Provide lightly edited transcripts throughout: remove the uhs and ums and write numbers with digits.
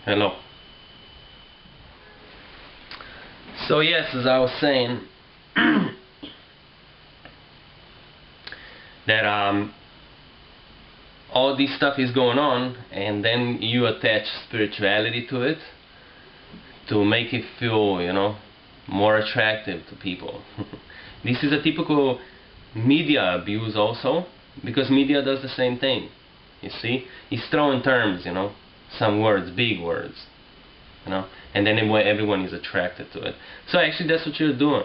Hello. So yes, as I was saying, that all this stuff is going on, and then you attach spirituality to it to make it feel, more attractive to people. This is a typical media abuse also, because media does the same thing. You see, it's throwing terms, some words, big words, and then everyone is attracted to it. So actually, that's what you're doing.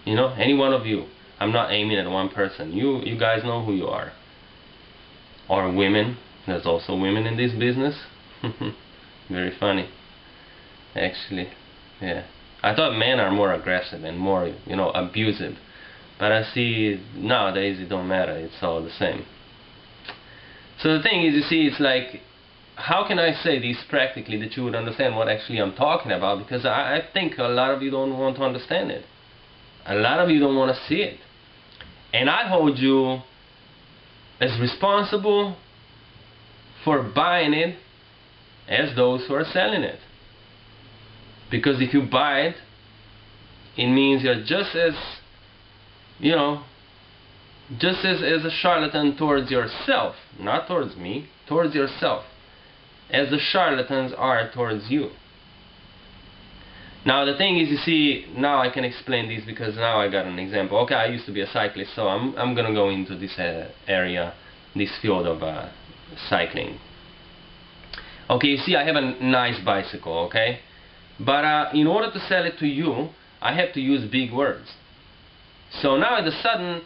Any one of you. I'm not aiming at one person. You guys know who you are. Or women. There's also women in this business. Very funny, actually. Yeah. I thought men are more aggressive and more, abusive. But I see nowadays it don't matter. It's all the same. So the thing is, you see, it's like, how can I say this practically that you would understand what actually I'm talking about? Because I think a lot of you don't want to understand it. A lot of you don't want to see it. And I hold you as responsible for buying it as those who are selling it. Because if you buy it, it means you're just as, as a charlatan towards yourself, not towards me, towards yourself, as the charlatans are towards you. Now the thing is, you see, now I can explain this because now I got an example. Okay, I used to be a cyclist, so I'm gonna go into this area, this field of cycling. Okay, you see, I have a nice bicycle, okay? But in order to sell it to you, I have to use big words. So now all of a sudden,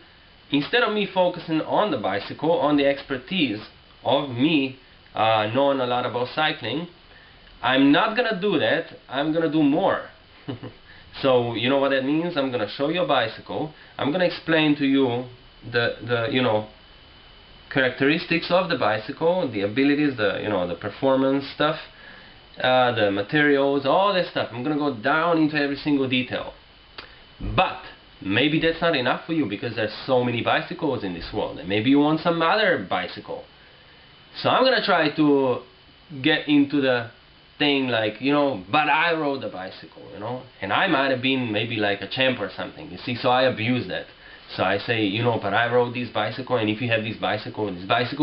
instead of me focusing on the bicycle, on the expertise of me knowing a lot about cycling, I'm not gonna do that. I'm gonna do more. So you know what that means? I'm gonna show you a bicycle. I'm gonna explain to you the characteristics of the bicycle, the abilities, the performance stuff, the materials, all that stuff. I'm gonna go down into every single detail. But maybe that's not enough for you because there's so many bicycles in this world, and maybe you want some other bicycle. So I'm gonna try to get into the thing like, but I rode the bicycle, and I might have been maybe like a champ or something, you see, so I abuse that. So I say, but I rode this bicycle, and if you have this bicycle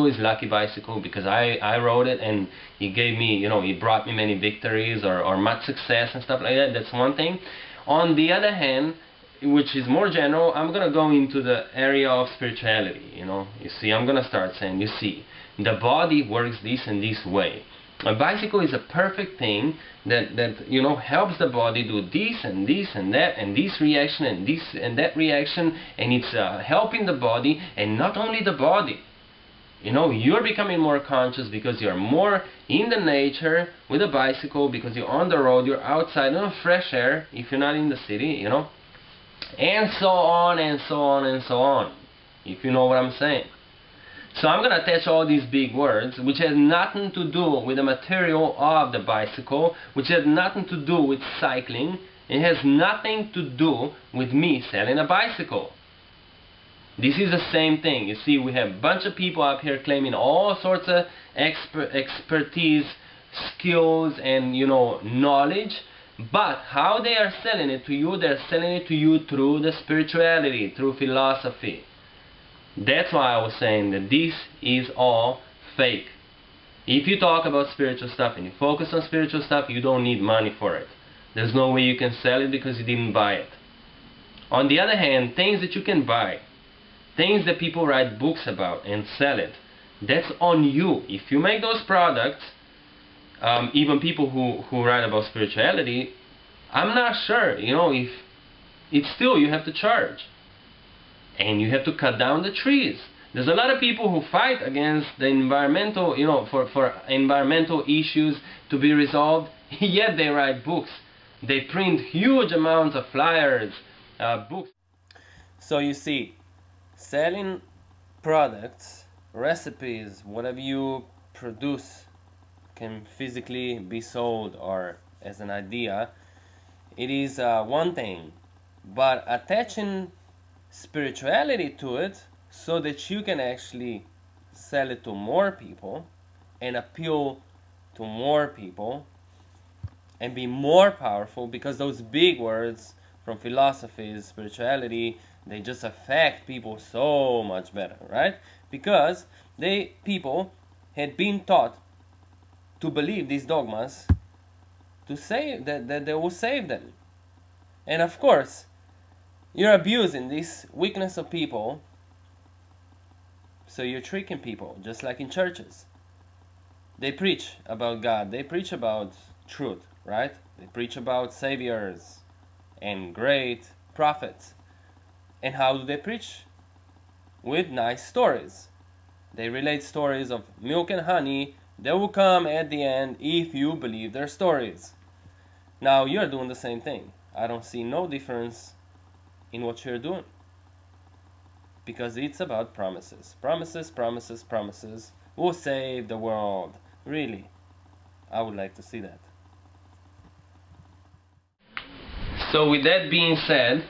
is lucky bicycle because I rode it, and it gave me, it brought me many victories or much success and stuff like that. That's one thing. On the other hand, which is more general, I'm gonna go into the area of spirituality, you see, I'm gonna start saying, you see, the body works this and this way. A bicycle is a perfect thing that helps the body do this and this and that and this reaction and this and that reaction, and it's helping the body, and not only the body. You're becoming more conscious because you're more in the nature with a bicycle, because you're on the road, you're outside in fresh air if you're not in the city, and so on and so on and so on, if you know what I'm saying. So I'm going to attach all these big words, which has nothing to do with the material of the bicycle, which has nothing to do with cycling. It has nothing to do with me selling a bicycle. This is the same thing. You see, we have a bunch of people up here claiming all sorts of expertise, skills, and knowledge. But how they are selling it to you, they're selling it to you through the spirituality, through philosophy. That's why I was saying that this is all fake. If you talk about spiritual stuff and you focus on spiritual stuff, you don't need money for it. There's no way you can sell it because you didn't buy it. On the other hand, things that you can buy, things that people write books about and sell it, that's on you. If you make those products, even people who write about spirituality, I'm not sure, if it's still, you have to charge. And you have to cut down the trees. There's a lot of people who fight against the environmental, for environmental issues to be resolved, yet they write books. They print huge amounts of flyers, books. So you see, selling products, recipes, whatever you produce can physically be sold or as an idea. It is one thing, but attaching spirituality to it so that you can actually sell it to more people and appeal to more people and be more powerful, because those big words from philosophies, spirituality, they just affect people so much better, right? Because people had been taught to believe these dogmas to say that they will save them. And of course, you're abusing this weakness of people, so you're tricking people, just like in churches. They preach about God, they preach about truth, right? They preach about saviors and great prophets. And how do they preach? With nice stories. They relate stories of milk and honey that will come at the end if you believe their stories. Now you're doing the same thing. I don't see no difference in what you're doing, because it's about promises. Promises, promises, promises will save the world. Really, I would like to see that. So with that being said,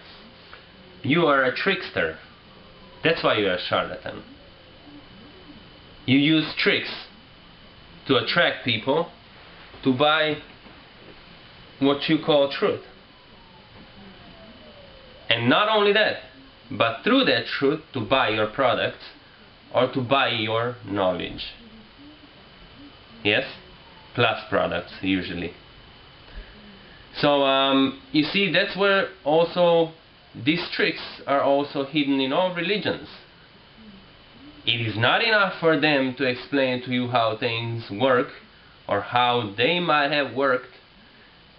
you are a trickster. That's why you're a charlatan. You use tricks to attract people to buy what you call truth. And not only that, but through that truth to buy your products or to buy your knowledge. Yes? Plus products, usually. So you see, that's where also these tricks are also hidden in all religions. It is not enough for them to explain to you how things work or how they might have worked,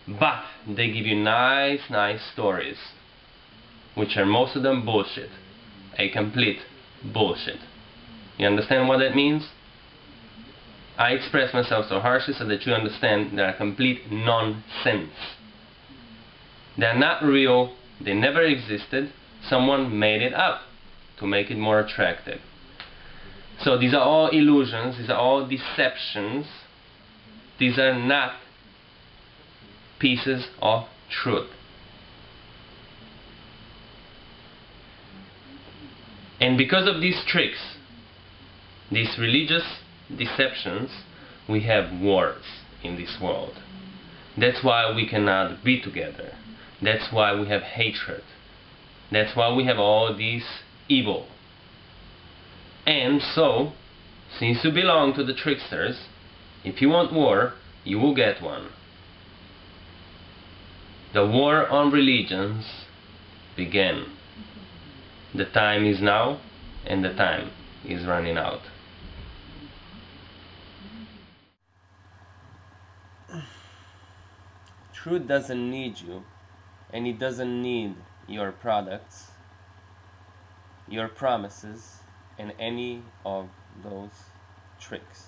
but they give you nice stories, which are most of them bullshit. A complete bullshit. You understand what that means? I express myself so harshly so that you understand they're complete nonsense. They're not real, they never existed, someone made it up to make it more attractive. So these are all illusions, these are all deceptions, these are not pieces of truth. And because of these tricks, these religious deceptions, we have wars in this world. That's why we cannot be together. That's why we have hatred. That's why we have all this evil. And so, since you belong to the tricksters, if you want war, you will get one. The war on religions began. The time is now, and the time is running out. Truth doesn't need you, and it doesn't need your products, your promises, and any of those tricks.